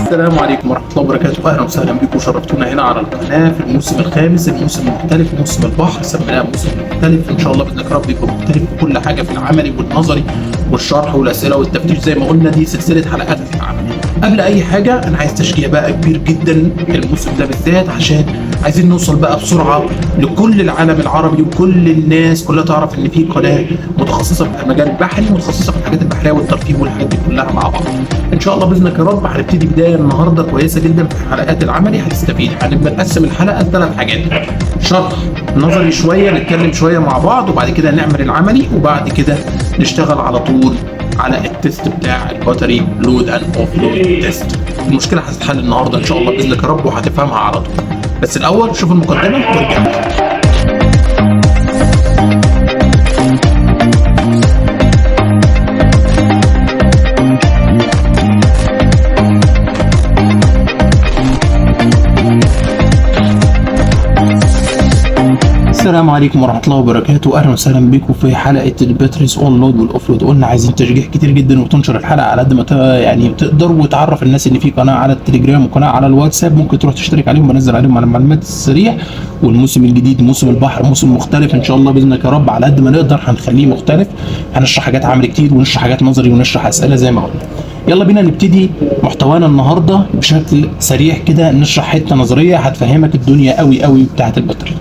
السلام عليكم ورحمة الله وبركاته. أهلا وسهلا بكم وشرفتونا هنا على القناة في الموسم الخامس، الموسم المختلف، موسم البحر. سميناه موسم مختلف إن شاء الله بإذن الله يكون مختلف في كل حاجة، في العملي والنظري والشرح والأسئلة والتفتيش. زي ما قلنا دي سلسلة حلقات في العملي. قبل أي حاجة أنا عايز تشجيع بقى كبير جدا الموسم ده بالذات، عشان عايزين نوصل بقى بسرعة لكل العالم العربي وكل الناس كلها تعرف إن في قناة متخصصة في المجال البحري، متخصصة في الحاجات البحرية والترفيه والحاجات دي كلها مع بعض. إن شاء الله بإذنك يا رب هنبتدي بداية النهارده كويسة جدا في حلقات العملي. هتستفيد. هنبقى نقسم الحلقة لثلاث حاجات: شرح نظري شوية، نتكلم شوية مع بعض، وبعد كده نعمل العملي، وبعد كده نشتغل على طول على التست بتاع الباتري لود اند اوف لود تيست. المشكلة هتتحل النهارده إن شاء الله بإذنك يا رب، وهتفهمها على طول. بس الأول شوف المقدمة وارجع. السلام عليكم ورحمة الله وبركاته. أهلا وسهلا بكم في حلقة الباتريز أون لود والأوف لود. قلنا عايزين تشجيع كتير جدا وتنشر الحلقة على قد ما يعني تقدر، وتعرف الناس اللي في قناة على التليجرام وقناة على الواتساب. ممكن تروح تشترك عليهم، بنزل عليهم على المعلومات السريع. والموسم الجديد موسم البحر، موسم مختلف إن شاء الله بإذنك يا رب. على قد ما نقدر هنخليه مختلف، هنشرح حاجات عملي كتير ونشرح حاجات نظري ونشرح أسئلة زي ما قلنا. يلا بينا نبتدي محتوانا النهارده بشكل سريع كده. نشرح حتة نظرية هتفهمك الدنيا قوي قوي بتاعت الباتري.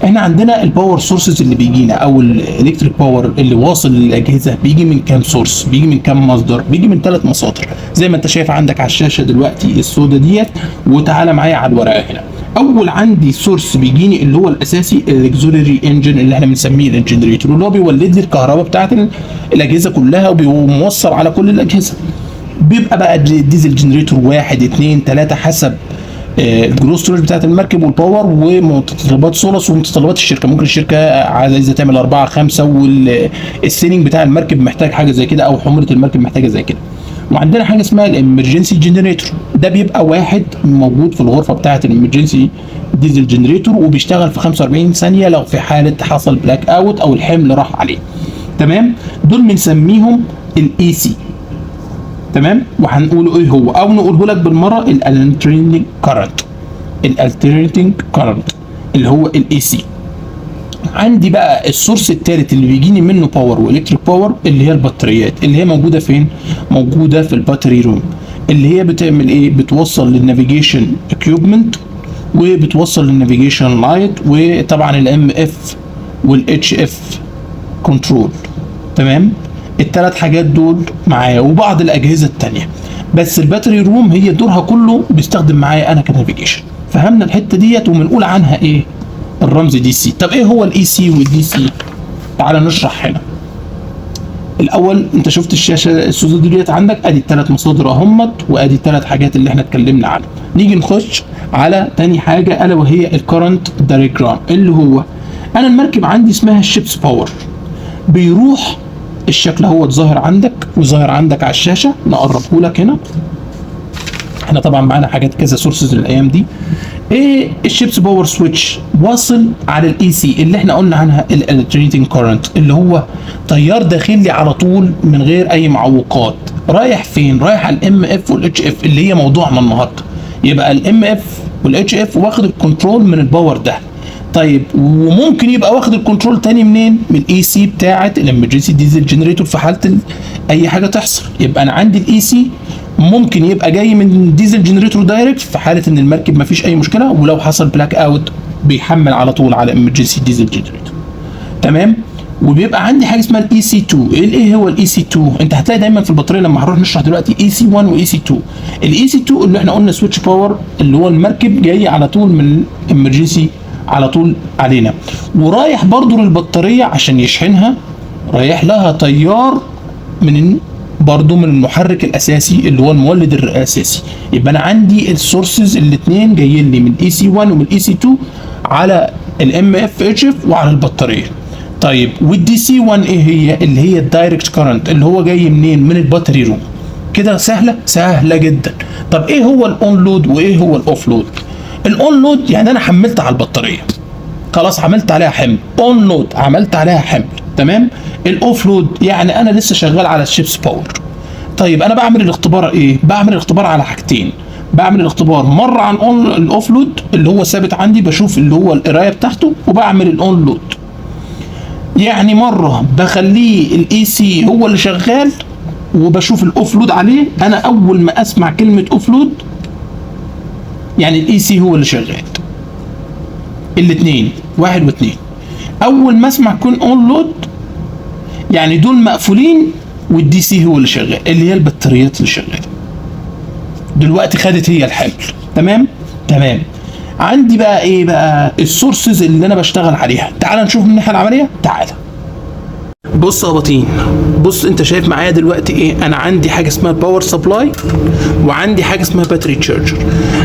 احنا عندنا الباور سورسز اللي بيجينا، او الالكتريك باور اللي واصل للاجهزه، بيجي من كام سورس؟ بيجي من كام مصدر؟ بيجي من 3 مصادر زي ما انت شايف عندك على الشاشه دلوقتي السودا ديت. وتعالى معايا على الورقه هنا. اول عندي سورس بيجيني اللي هو الاساسي الاكزولري انجن، اللي احنا بنسميه الجنريتور، اللي هو بيولد لي الكهرباء بتاعت الاجهزه كلها وبيوصل على كل الاجهزه. بيبقى بقى الديزل جنريتور 1 2 3 حسب الجروس ستورج بتاعت المركب والباور ومتطلبات سولس ومتطلبات الشركه. ممكن الشركه عايزه تعمل 4 5، والسيلينج بتاع المركب محتاج حاجه زي كده، او حموله المركب محتاجه زي كده. وعندنا حاجه اسمها الامرجنسي جنريتور. ده بيبقى واحد موجود في الغرفه بتاعت الامرجنسي ديزل جنريتور، وبيشتغل في 45 ثانيه لو في حاله حصل بلاك اوت او الحمل راح عليه. تمام. دول بنسميهم الاي سي. تمام. وهنقوله ايه هو، او نقوله لك بالمره الالترنيتنج كارنت. الالترنيتنج كارنت اللي هو الاي سي. عندي بقى السورس الثالث اللي بيجيني منه باور والكتريك باور، اللي هي البطاريات، اللي هي موجوده فين؟ موجوده في الباتري روم، اللي هي بتعمل ايه؟ بتوصل للنافيجيشن اكيوبمنت، وبتوصل للنافيجيشن لايت، وطبعا الام اف والاتش اف كنترول. تمام. الثلاث حاجات دول معايا، وبعض الاجهزه الثانيه. بس الباتري روم هي دورها كله بيستخدم معايا انا كنافيجيشن. فهمنا الحته ديت، وبنقول عنها ايه؟ الرمز دي سي. طب ايه هو الاي سي والدي سي؟ تعال نشرح هنا. الاول انت شفت الشاشه السوداء ديت عندك، ادي الثلاث مصادر اهمت، وادي الثلاث حاجات اللي احنا اتكلمنا عنها. نيجي نخش على تاني حاجه، الا وهي الكرنت دايجرام، اللي هو انا المركب عندي اسمها الشيبس باور. بيروح الشكل هو ظاهر عندك وظاهر عندك على الشاشه. نقربه لك هنا. احنا طبعا معانا حاجات كذا سورسز الايام دي. ايه الشيبس باور سويتش؟ واصل على الاي سي اللي احنا قلنا عنها الالترنيتنج كارنت، اللي هو تيار داخلي على طول من غير اي معوقات. رايح فين؟ رايح على الام اف والاتش اف اللي هي موضوعنا النهارده. يبقى الام اف والاتش اف واخد الكنترول من الباور ده. طيب وممكن يبقى واخد الكنترول تاني منين؟ من الاي سي بتاعه الامرجنسي ديزل جنريتور في حاله اي حاجه تحصل. يبقى انا عندي الاي سي ممكن يبقى جاي من ديزل جنريتور دايركت في حاله ان المركب ما فيش اي مشكله، ولو حصل بلاك اوت بيحمل على طول على امرجنسي ديزل جنريتور. تمام. وبيبقى عندي حاجه اسمها الاي سي 2. ايه هو الاي سي 2؟ انت هتلاقي دايما في البطاريه لما هنروح نشرح دلوقتي اي سي 1 واي سي 2. الاي سي 2 اللي احنا قلنا سويتش باور، اللي هو المركب جاي على طول من الامرجنسي على طول علينا، ورايح برضو للبطارية عشان يشحنها. رايح لها تيار من برضو من المحرك الاساسي اللي هو المولد الاساسي. يبقى انا عندي السورسز الاثنين جايين لي من الاي سي 1 ومن الاي سي 2 على الام اف اتش اف وعلى البطارية. طيب والدي سي 1 ايه هي؟ اللي هي الدايركت كارنت، اللي هو جاي منين؟ من الباتري روم. كده سهلة جدا. طب ايه هو الاون لود وايه هو الاوف لود؟ الاون لود يعني انا حملت على البطاريه، خلاص عملت عليها حمل. اون لود عملت عليها حمل. تمام. الاوف لود يعني انا لسه شغال على الشيبس باور. طيب انا بعمل الاختبار ايه؟ بعمل الاختبار على حاجتين. بعمل الاختبار مره عن الاوف لود اللي هو ثابت عندي، بشوف اللي هو القرايه بتاعته، وبعمل الاون لود. يعني مره بخليه الاي سي هو اللي شغال وبشوف الاوف لود عليه. انا اول ما اسمع كلمه اوف لود يعني الاي سي هو اللي شغال. الاثنين واحد واثنين. اول ما اسمع كون اون لود يعني دول مقفولين والدي سي هو اللي شغال، اللي هي البطاريات اللي شغاله. دلوقتي خدت هي الحمل. تمام. عندي بقى ايه بقى السورسز اللي انا بشتغل عليها. تعال نشوف من الناحيه العمليه. تعال بص يا بطين، بص انت شايف معايا دلوقتي ايه؟ انا عندي حاجه اسمها باور سبلاي، وعندي حاجه اسمها باتري تشارجر.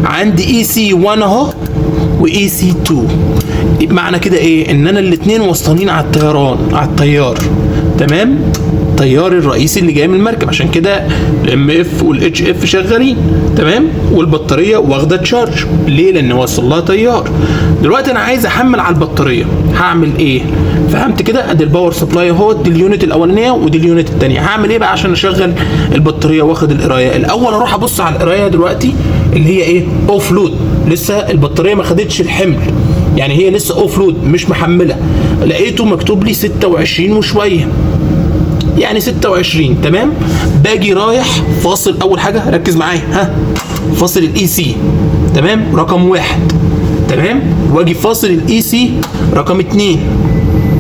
عندي اي سي 1 اهو واي سي 2. معنى كده ايه؟ ان انا الاثنين وصلانين على التيار. تمام. التيار الرئيسي اللي جاي من المركب، عشان كده الام اف والاتش اف شغالين. تمام. والبطاريه واخده تشارج. ليه؟ لان وصل لها تيار. دلوقتي انا عايز احمل على البطاريه، هعمل ايه؟ فهمت كده؟ ادي الباور سبلاي اهو، دي اليونت الاولانيه ودي اليونت الثانيه. هعمل ايه بقى عشان اشغل البطاريه واخد القرايه؟ الاول اروح ابص على القرايه دلوقتي اللي هي ايه؟ اوف لود. لسه البطاريه ما خدتش الحمل، يعني هي لسه اوف لود مش محمله. لقيته مكتوب لي 26 وشويه، يعني 26. تمام. باجي رايح فاصل اول حاجه، ركز معايا، فاصل الاي سي. تمام. رقم 1. تمام. واجي فاصل الاي سي رقم 2.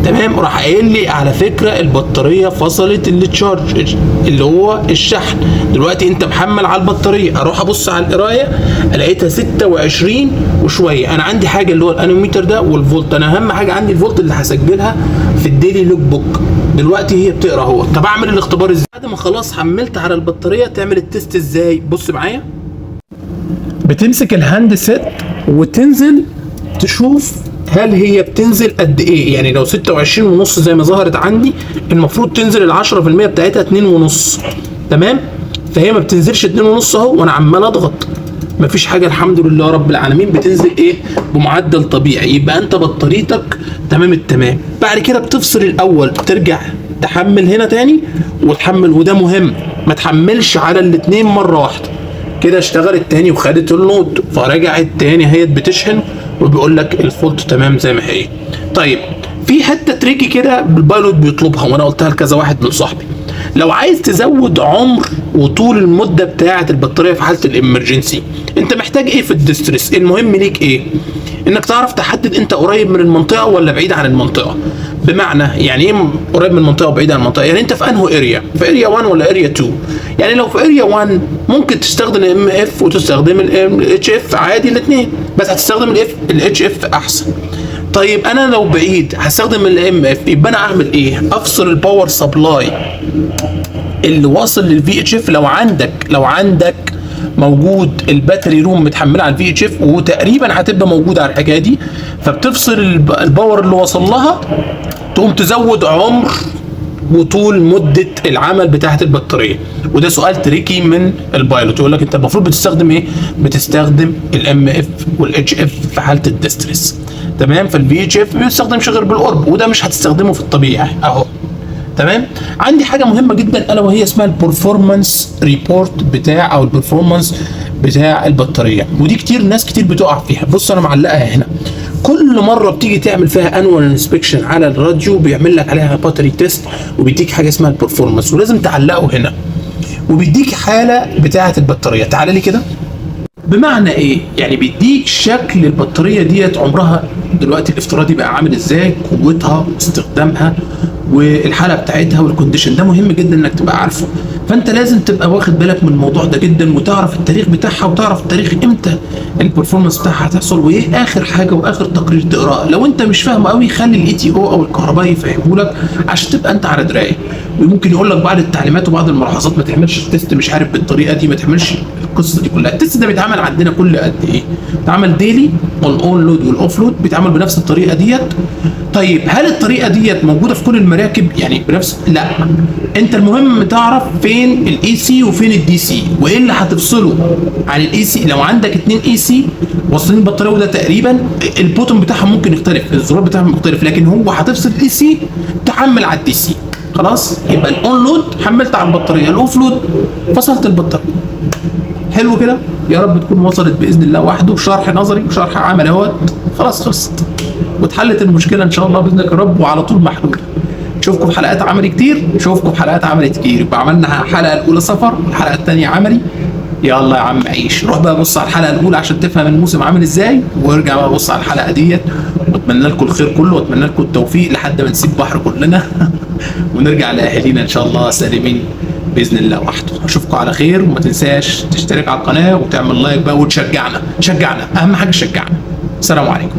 تمام. راح قايل لي على فكره البطاريه فصلت التشارج اللي هو الشحن. دلوقتي انت محمل على البطاريه، اروح ابص على القرايه الاقيتها 26 وشويه. انا عندي حاجه اللي هو الانوميتر ده والفولت. انا اهم حاجه عندي الفولت اللي هسجلها في الديلي لوج بوك. دلوقتي هي بتقرا اهو. طب اعمل الاختبار ازاي؟ بعد ما خلاص حملت على البطاريه تعمل التست ازاي؟ بص معايا. بتمسك الهاند سيت وتنزل تشوف هل هي بتنزل قد ايه. يعني لو 26 ونص زي ما ظهرت عندي، المفروض تنزل ال 10% بتاعتها 2 ونص. تمام. فهي ما بتنزلش 2 ونص اهو، وانا عمال اضغط مفيش حاجه. الحمد لله رب العالمين بتنزل ايه؟ بمعدل طبيعي. يبقى انت بطاريتك تمام التمام. بعد كده بتفصل الاول، ترجع تحمل هنا تاني وتحمل، وده مهم، ما تحملش على الاثنين مره واحده. كده اشتغلت تاني وخدت اللود، فرجعت تاني هي بتشحن وبيقول لك الفولت تمام زي ما هي. طيب في حته تريكي كده البايلوت بيطلبها، وانا قلتها لكذا واحد من صاحبي. لو عايز تزود عمر وطول المده بتاعه البطاريه في حاله الامرجنسي، انت محتاج ايه في الديستريس؟ المهم ليك ايه؟ انك تعرف تحدد انت قريب من المنطقه ولا بعيد عن المنطقه. بمعنى يعني ايه قريب من المنطقه وبعيد عن المنطقه؟ يعني انت في انهي اريا؟ في اريا 1 ولا اريا 2؟ يعني لو في اريا 1 ممكن تستخدم الام اف وتستخدم الاتش اف عادي الاثنين، بس هتستخدم الاتش اف احسن. طيب انا لو بعيد هستخدم الام اف، يبقى انا اعمل ايه؟ افصل الباور سبلاي اللي واصل للفي اتش اف. لو عندك موجود الباتري روم متحمله على الفي اتش اف، وتقريبا هتبقى موجوده على الحكايه دي، فبتفصل الباور اللي وصل لها، تقوم تزود عمر وطول مده العمل بتاعه البطاريه. وده سؤال تريكي من البايلوت، يقول لك انت المفروض بتستخدم ايه؟ بتستخدم الام اف والاتش اف في حاله الديستريس. تمام. فالفي اتش اف ما بيستخدمش غير بالقرب، وده مش هتستخدمه في الطبيعي اهو. تمام. عندي حاجه مهمه جدا الا وهي اسمها البرفورمانس ريبورت بتاع او البرفورمانس بتاع البطاريه، ودي ناس كتير بتقع فيها. بص انا معلقها هنا. كل مره بتيجي تعمل فيها انوال انسبكشن على الراديو بيعمل لك عليها باتري تيست، وبيديك حاجه اسمها البرفورمانس، ولازم تعلقه هنا، وبيديك حاله بتاعه البطاريه. تعالى لي كده. بمعنى ايه؟ يعني بيديك شكل البطاريه ديت عمرها دلوقتي الافتراضي بقى عامل ازاي، قوتها واستخدامها والحاله بتاعتها والكونديشن. ده مهم جدا انك تبقى عارفه. فانت لازم تبقى واخد بالك من الموضوع ده جدا، وتعرف التاريخ بتاعها، وتعرف التاريخ امتى البرفورمانس بتاعها هتحصل، وايه اخر حاجه واخر تقرير تقراه. لو انت مش فاهم قوي خلي الاي تي او او الكهربائي يفهمه لك عشان تبقى انت على درايه. وممكن يقول لك بعض التعليمات وبعض الملاحظات، ما تعملش التست مش عارف بالطريقه دي، ما تعملش القصه دي كلها. التست ده بيتعمل عندنا كل قد ايه؟ بيتعمل ديلي، الاون لود والاوف لود بيتعمل بنفس الطريقه ديت. طيب هل الطريقه ديت موجوده في كل المراكب؟ يعني بنفس؟ لا. انت المهم تعرف فين الاي سي وفين الدي سي، وايه اللي هتفصله عن الاي سي. لو عندك 2 اي سي واصلين البطاريه، وده تقريبا البوتون بتاعهم ممكن يختلف، الزرار بتاعهم مختلف، لكن هو هتفصل الاي سي تحمل على الدي سي. خلاص. يبقى الاون لود حملت على البطاريه، الاوف لود فصلت البطاريه. حلو كده. يا رب تكون وصلت باذن الله وحده، شرح نظري وشرح عملي اهوت، خلاص خلصت واتحلت المشكله ان شاء الله باذن الله يا رب، وعلى طول محلوله. نشوفكم في حلقات عملي كتير، نشوفكم في حلقات عملي كتير. يبقى عملنا الحلقه الاولى سفر، الحلقه الثانيه عملي. يلا يا عم عيش، روح بقى بص على الحلقه الاولى عشان تفهم الموسم عامل ازاي، وارجع بقى بص على الحلقه ديت. واتمنى لكم الخير كله، واتمنى لكم التوفيق لحد ما نسيب بحر كلنا ونرجع لاهالينا ان شاء الله سالمين باذن الله وحده. اشوفكم على خير، وما تنساش تشترك على القناه وتعمل لايك بقى وتشجعنا، شجعنا، اهم حاجه شجعنا. السلام عليكم.